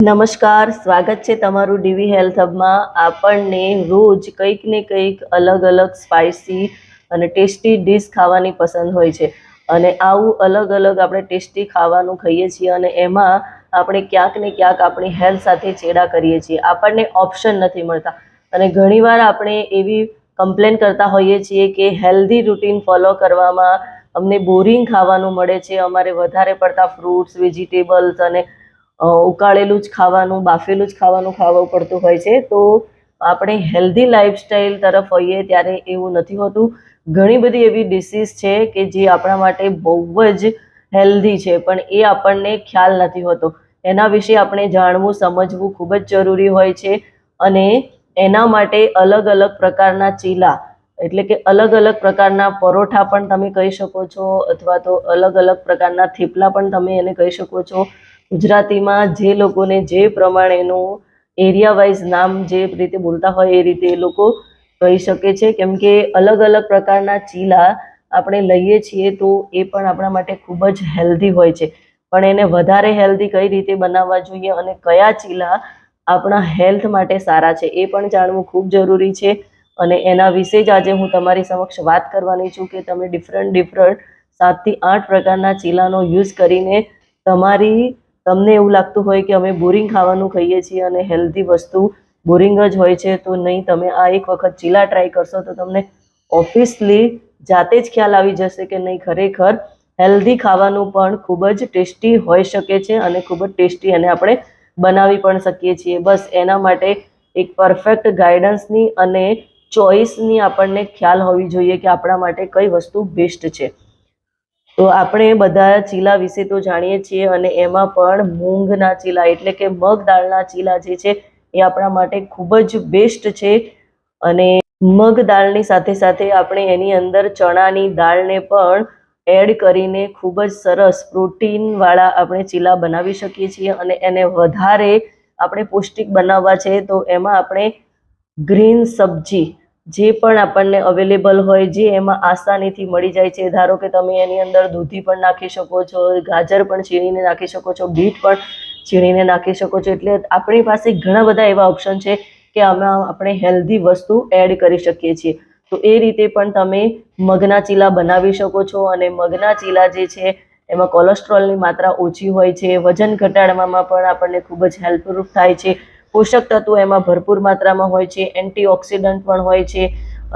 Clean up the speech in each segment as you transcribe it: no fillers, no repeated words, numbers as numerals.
નમસ્કાર, સ્વાગત છે તમારું ડીવી હેલ્થ હબમાં। આપણને રોજ કંઈક ને કંઈક અલગ અલગ સ્પાઇસી અને ટેસ્ટી ડીશ ખાવાની પસંદ હોય છે અને આવું અલગ અલગ આપણે ટેસ્ટી ખાવાનું ખાઈએ છીએ અને એમાં આપણે ક્યાંક ને ક્યાંક આપણી હેલ્થ સાથે ચેડા કરીએ છીએ। આપણને ઓપ્શન નથી મળતા અને ઘણીવાર આપણે એવી કમ્પ્લેન કરતા હોઈએ છીએ કે હેલ્ધી રૂટીન ફોલો કરવામાં અમને બોરિંગ ખાવાનું મળે છે, અમારે વધારે પડતા ફ્રૂટ્સ, વેજીટેબલ્સ અને ઉકાળેલું જ ખાવાનું, બાફેલું જ ખાવાનું ખાવું પડતું હોય છે। તો આપણે હેલ્ધી લાઈફસ્ટાઈલ તરફ હોઈએ ત્યારે એવું નથી હોતું। ઘણી બધી એવી ડિશીસ છે કે જે આપણા માટે બહુ જ હેલ્ધી છે પણ એ આપણને ખ્યાલ નથી હોતો। એના વિશે આપણે જાણવું, સમજવું ખૂબ જ જરૂરી હોય છે અને એના માટે અલગ અલગ પ્રકારના ચીલા એટલે કે અલગ અલગ પ્રકારના પરોઠા પણ તમે કહી શકો છો અથવા તો અલગ અલગ પ્રકારના થેપલા પણ તમે એને કહી શકો છો। ગુજરાતીમાં જે લોકોને જે પ્રમાણેનું એરિયા વાઇઝ નામ જે રીતે બોલતા હોય એ રીતે એ લોકો કહી શકે છે, કેમ કે અલગ અલગ પ્રકારના ચીલા આપણે લઈએ છીએ તો એ પણ આપણા માટે ખૂબ જ હેલ્ધી હોય છે। પણ એને વધારે હેલ્ધી કઈ રીતે બનાવવા જોઈએ અને કયા ચીલા આપણા હેલ્થ માટે સારા છે એ પણ જાણવું ખૂબ જરૂરી છે અને એના વિશે જ આજે હું તમારી સમક્ષ વાત કરવાની છું કે તમે ડિફરન્ટ 7 થી 8 પ્રકારના ચીલાનો યુઝ કરીને તમને એવું લાગતું હોય કે અમે બોરિંગ ખાવાનું ખાઈએ છીએ અને હેલ્ધી વસ્તુ બોરિંગ જ હોય છે તો નહીં, તમે આ એક વખત ચીલા ટ્રાય કરશો તો તમને ઓફિસલી જાતે જ ખ્યાલ આવી જશે કે નહીં, ખરેખર હેલ્ધી ખાવાનું પણ ખૂબ જ ટેસ્ટી હોઈ શકે છે અને ખૂબ જ ટેસ્ટી એને આપણે બનાવી પણ શકીએ છીએ। બસ એના માટે એક પરફેક્ટ ગાઈડન્સની અને ચોઈસની આપણને ખ્યાલ હોવી જોઈએ કે આપણા માટે કઈ વસ્તુ બેસ્ટ છે। તો આપણે બધા ચીલા વિશે તો જાણીએ છીએ અને એમાં પણ મૂંગના ચીલા એટલે કે મગ દાળના ચીલા જે છે એ આપણા માટે ખૂબ જ બેસ્ટ છે અને મગ દાળની સાથે સાથે આપણે એની અંદર ચણાની દાળને પણ એડ કરીને ખૂબ જ સરસ પ્રોટીનવાળા આપણે ચીલા બનાવી શકીએ છીએ અને એને વધારે આપણે પૌષ્ટિક બનાવવા છે તો એમાં આપણે ગ્રીન સબ્જી જે પણ આપણને અવેલેબલ હોય, જે એમાં આસાનીથી મળી જાય છે, ધારો કે તમે એની અંદર દૂધી પણ નાખી શકો છો, ગાજર પણ છીણીને નાખી શકો છો, બીટ પણ છીણીને નાખી શકો છો। એટલે આપણી પાસે ઘણા બધા એવા ઓપ્શન છે કે આમાં આપણે હેલ્ધી વસ્તુ એડ કરી શકીએ છીએ। તો એ રીતે પણ તમે મગના ચીલા બનાવી શકો છો અને મગના ચીલા જે છે એમાં કોલેસ્ટ્રોલની માત્રા ઓછી હોય છે, વજન ઘટાડવામાં પણ આપણને ખૂબ જ હેલ્પરૂપ થાય છે, પોષક તત્વો એમાં ભરપૂર માત્રામાં હોય છે, એન્ટીઓક્સિડન્ટ પણ હોય છે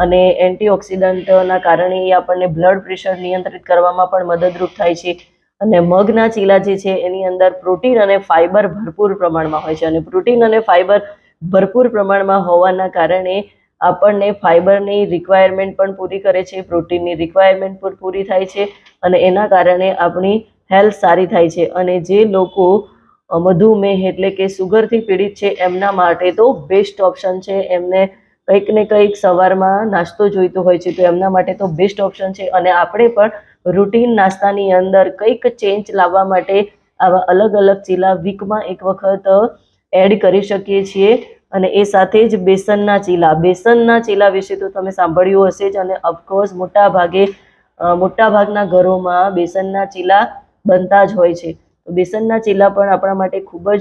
અને એન્ટીઓક્સિડન્ટના કારણે એ આપણને બ્લડ પ્રેશર નિયંત્રિત કરવામાં પણ મદદરૂપ થાય છે અને મગના ચીલા જે છે એની અંદર પ્રોટીન અને ફાઈબર ભરપૂર પ્રમાણમાં હોય છે અને પ્રોટીન અને ફાઈબર ભરપૂર પ્રમાણમાં હોવાના કારણે આપણને ફાઈબરની રિક્વાયરમેન્ટ પણ પૂરી કરે છે, પ્રોટીનની રિક્વાયરમેન્ટ પણ પૂરી થાય છે અને એના કારણે આપણી હેલ્થ સારી થાય છે। અને જે લોકો મધુમેહ એટલે કે સુગરથી પીડિત છે એમના માટે તો બેસ્ટ ઓપ્શન છે। એમને કંઈક ને કંઈક સવારમાં નાસ્તો જોઈતો હોય છે તો એમના માટે તો બેસ્ટ ઓપ્શન છે અને આપણે પણ રૂટીન નાસ્તાની અંદર કંઈક ચેન્જ લાવવા માટે આવા અલગ અલગ ચીલા વીકમાં એક વખત એડ કરી શકીએ છીએ। અને એ સાથે જ બેસનના ચીલા વિશે તો તમે સાંભળ્યું હશે જ અને ઓફકોર્સ મોટાભાગના ઘરોમાં બેસનના ચીલા બનતા જ હોય છે। તો બેસનના ચીલા પણ આપણા માટે ખૂબ જ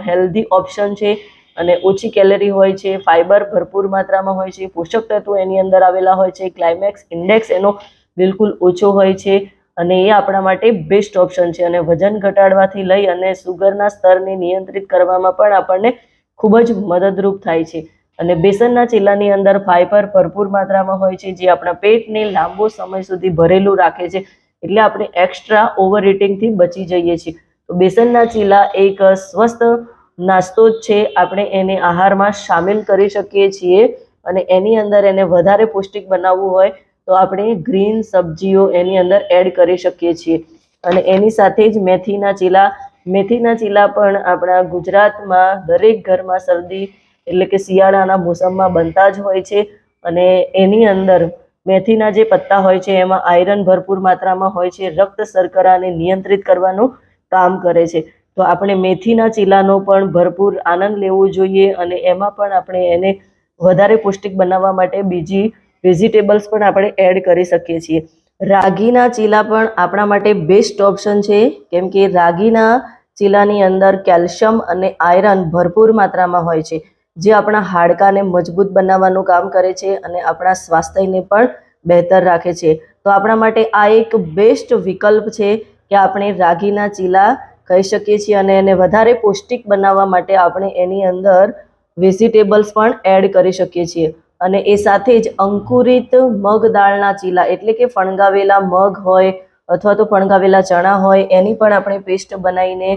હેલ્ધી ઓપ્શન છે અને ઓછી કેલરી હોય છે, ફાઈબર ભરપૂર માત્રામાં હોય છે, પોષક તત્વો એની અંદર આવેલા હોય છે, ક્લાઇમેક્સ ઇન્ડેક્સ એનો બિલકુલ ઓછો હોય છે અને એ આપણા માટે બેસ્ટ ઓપ્શન છે અને વજન ઘટાડવાથી લઈ અને સુગરના સ્તરને નિયંત્રિત કરવામાં પણ આપણને ખૂબ જ મદદરૂપ થાય છે અને બેસનના ચીલાની અંદર ફાઈબર ભરપૂર માત્રામાં હોય છે જે આપણા પેટને લાંબો સમય સુધી ભરેલું રાખે છે, એટલે આપણે એક્સ્ટ્રા ઓવર ઇટિંગથી બચી જઈએ છીએ। તો બેસનના ચીલા એક સ્વસ્થ નાસ્તો જ છે, આપણે એને આહારમાં સામેલ કરી શકીએ છીએ અને એની અંદર એને વધારે પૌષ્ટિક બનાવવું હોય તો આપણે ગ્રીન સબ્જીઓ એની અંદર એડ કરી શકીએ છીએ અને એની સાથે જ મેથીના ચીલા પણ આપણા ગુજરાતમાં દરેક ઘરમાં શરદી એટલે કે શિયાળાના મોસમમાં બનતા જ હોય છે અને એની અંદર મેથીના જે પત્તા હોય છે એમાં આયરન ભરપૂર માત્રામાં હોય છે, રક્ત શર્કરાને નિયંત્રિત કરવાનું કામ કરે છે। તો આપણે મેથીના ચીલાનો પણ ભરપૂર આનંદ લેવો જોઈએ અને એમાં પણ આપણે એને વધારે પૌષ્ટિક બનાવવા માટે બીજી વેજીટેબલ્સ પણ આપણે એડ કરી શકીએ છીએ। રાગીના ચીલા પણ આપણા માટે બેસ્ટ ઓપ્શન છે, કેમ કે રાગીના ચીલાની અંદર કેલ્શિયમ અને આયરન ભરપૂર માત્રામાં હોય છે, જે આપણા હાડકાને મજબૂત બનાવવાનું કામ કરે છે અને આપણા સ્વાસ્થ્યને પણ બહેતર રાખે છે. તો આપણા માટે આ એક બેસ્ટ વિકલ્પ છે કે આપણે રાગીના ચીલા ખાઈ શકીએ છીએ. અને એને વધારે પૌષ્ટિક બનાવવા માટે આપણે એની અંદર વેજીટેબલ્સ પણ એડ કરી શકીએ છીએ. અને એ સાથે જ અંકુરિત મગ દાળના ચીલા એટલે કે ફણગાવેલા મગ હોય અથવા તો ફણગાવેલા ચણા હોય એની પણ આપણે પેસ્ટ બનાવીને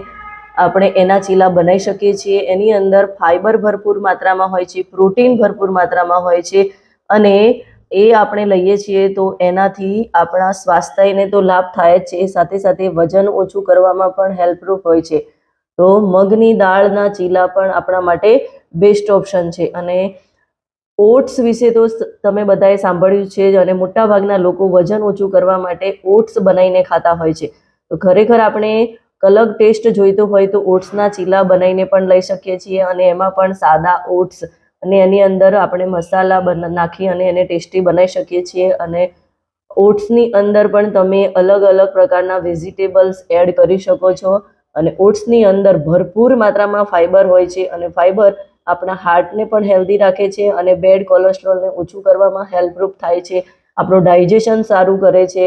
આપણે એના ચીલા બનાવી શકીએ છીએ. એની અંદર ફાઈબર ભરપૂર માત્રામાં હોય છે, પ્રોટીન ભરપૂર માત્રામાં હોય છે અને એ આપણે લઈએ છીએ તો એનાથી આપણા સ્વાસ્થ્યને તો લાભ થાય જ છે, સાથે સાથે વજન ઓછું કરવામાં પણ હેલ્પરૂપ હોય છે. તો મગની દાળના ચીલા પણ આપણા માટે બેસ્ટ ઓપ્શન છે. અને ઓટ્સ વિશે તો તમે બધાએ સાંભળ્યું છે જ, અને મોટાભાગના લોકો વજન ઓછું કરવા માટે ઓટ્સ બનાવીને ખાતા હોય છે. તો ખરેખર આપણે અલગ ટેસ્ટ જોઈતો હોય તો ઓટ્સના ચીલા બનાવીને પણ લઈ શકીએ છીએ. અને એમાં પણ સાદા ઓટ્સ અને એની અંદર આપણે મસાલા નાખી અને એને ટેસ્ટી બનાવી શકીએ છીએ. અને ઓટ્સની અંદર પણ તમે અલગ અલગ પ્રકારના વેજીટેબલ્સ એડ કરી શકો છો. અને ઓટ્સની અંદર ભરપૂર માત્રામાં ફાઈબર હોય છે અને ફાઈબર આપણા હાર્ટને પણ હેલ્ધી રાખે છે અને બેડ કોલેસ્ટ્રોલને ઓછું કરવામાં હેલ્પરૂપ થાય છે, આપણું ડાયજેશન સારું કરે છે.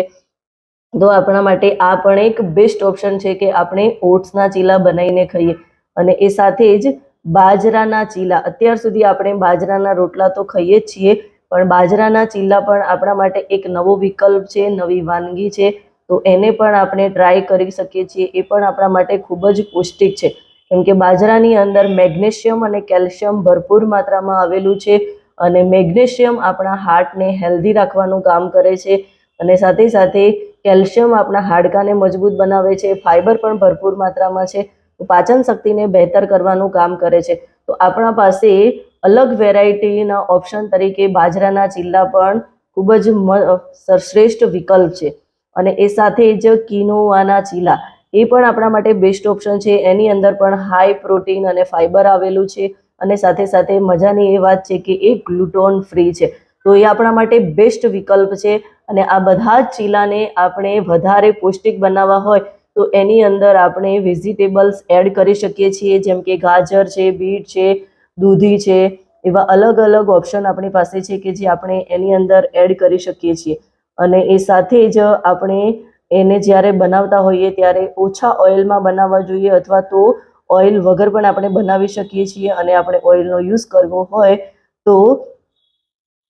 તો આપણા માટે આ પણ એક બેસ્ટ ઓપ્શન છે કે આપણે ઓટ્સના ચીલા બનાવીને ખાઈએ. અને એ સાથે જ બાજરાના ચીલા, અત્યાર સુધી આપણે બાજરાના રોટલા તો ખાઈએ જ છીએ, પણ બાજરાના ચીલા પણ આપણા માટે એક નવો વિકલ્પ છે, નવી વાનગી છે. તો એને પણ આપણે ટ્રાય કરી શકીએ છીએ. એ પણ આપણા માટે ખૂબ જ પૌષ્ટિક છે, કેમ કે બાજરાની અંદર મેગ્નેશિયમ અને કેલ્શિયમ ભરપૂર માત્રામાં આવેલું છે. અને મેગ્નેશિયમ આપણા હાર્ટને હેલ્ધી રાખવાનું કામ કરે છે અને સાથે સાથે કેલ્શિયમ આપણા હાડકાને મજબૂત બનાવે છે. ફાઈબર પણ ભરપૂર માત્રામાં છે, તો પાચન શક્તિને બહેતર કરવાનું કામ કરે છે. તો આપણા પાસે અલગ વેરાયટીના ઓપ્શન તરીકે બાજરાના ચીલા પણ ખૂબ જ શ્રેષ્ઠ વિકલ્પ છે. અને એ સાથે જ કિનોવાના ચીલા, એ પણ આપણા માટે બેસ્ટ ઓપ્શન છે. એની અંદર પણ હાઈ પ્રોટીન અને ફાઈબર આવેલું છે. અને સાથે સાથે મજાની એ વાત છે કે એ ગ્લુટોન ફ્રી છે. તો એ આપણા માટે બેસ્ટ વિકલ્પ છે. અને આ બધા જ ચીલાને આપણે વધારે પૌષ્ટિક બનાવવા હોય તો એની અંદર આપણે વેજીટેબલ્સ એડ કરી શકીએ છીએ, જેમ કે ગાજર છે, બીટ છે, દૂધી છે. એવા અલગ અલગ ઓપ્શન આપણી પાસે છે કે જે આપણે એની અંદર એડ કરી શકીએ છીએ. અને એ સાથે જ આપણે એને જ્યારે બનાવતા હોઈએ ત્યારે ઓછા ઓઇલમાં બનાવવા જોઈએ, અથવા તો ઓઇલ વગર પણ આપણે બનાવી શકીએ છીએ. અને આપણે ઓઇલનો યુઝ કરવો હોય તો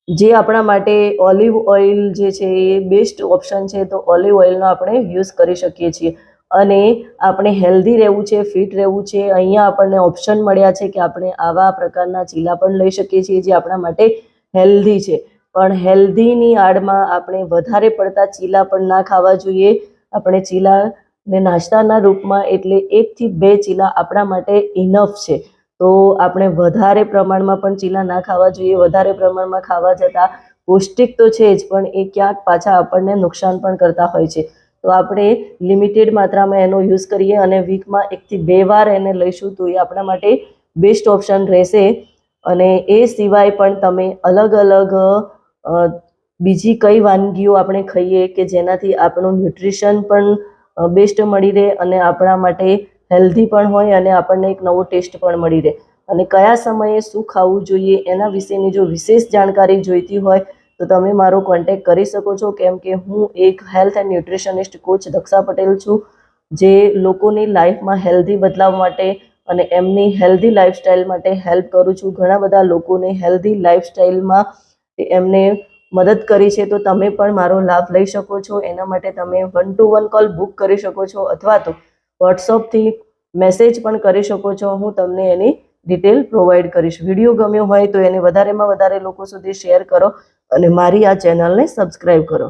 જે આપણા માટે ઓલિવ ઓઇલ જે છે એ બેસ્ટ ઓપ્શન છે, તો ઓલિવ ઓઇલનો આપણે યુઝ કરી શકીએ છીએ. અને આપણે હેલ્ધી રહેવું છે, ફિટ રહેવું છે, અહીંયા આપણને ઓપ્શન મળ્યા છે કે આપણે આવા પ્રકારના ચીલા પણ લઈ શકીએ છીએ જે આપણા માટે હેલ્ધી છે. પણ હેલ્ધીની આડમાં આપણે વધારે પડતા ચીલા પણ ના ખાવા જોઈએ. આપણે ચીલાને નાસ્તાના રૂપમાં એટલે 1 થી 2 ચીલા આપણા માટે ઇનફ છે. તો આપણે વધારે પ્રમાણમાં પણ ચીલા ના ખાવા જોઈએ. વધારે પ્રમાણમાં ખાવા જતાં પૌષ્ટિક તો છે જ, પણ એ ક્યાંક પાછા આપણને નુકસાન પણ કરતા હોય છે. તો આપણે લિમિટેડ માત્રામાં એનો યુઝ કરીએ અને વીકમાં 1 થી 2 વાર એને લઈશું તો એ આપણા માટે બેસ્ટ ઓપ્શન રહેશે. અને એ સિવાય પણ તમે અલગ અલગ બીજી કઈ વાનગીઓ આપણે ખાઈએ કે જેનાથી આપણું ન્યુટ્રિશન પણ બેસ્ટ મળી રહે અને આપણા માટે હેલ્ધી પણ હોય અને આપણને એક નવો ટેસ્ટ પણ મળી રહે. અને કયા સમયે શું ખાવું જોઈએ એના વિશેની જો વિશેષ જાણકારી જોઈતી હોય તો તમે મારો કોન્ટેક્ટ કરી શકો છો, કેમ કે હું એક health and nutritionist coach Daksha Patel છું, જે લોકોની લાઈફમાં હેલ્ધી બદલાવ માટે અને એમની હેલ્ધી લાઈફસ્ટાઈલ માટે હેલ્પ કરું છું. ઘણા બધા લોકોને હેલ્ધી લાઈફસ્ટાઈલમાં એમને મદદ કરી છે. તો તમે પણ મારો લાભ લઈ શકો છો. એના માટે તમે 1-to-1 કોલ બુક કરી શકો છો, અથવા તો વોટ્સઅપથી મેસેજ પણ કરી શકો છો. હું તમને એની ડિટેલ પ્રોવાઈડ કરીશ. વિડીયો ગમ્યો હોય તો એને વધારેમાં વધારે લોકો સુધી શેર કરો અને મારી આ ચેનલને સબસ્ક્રાઈબ કરો.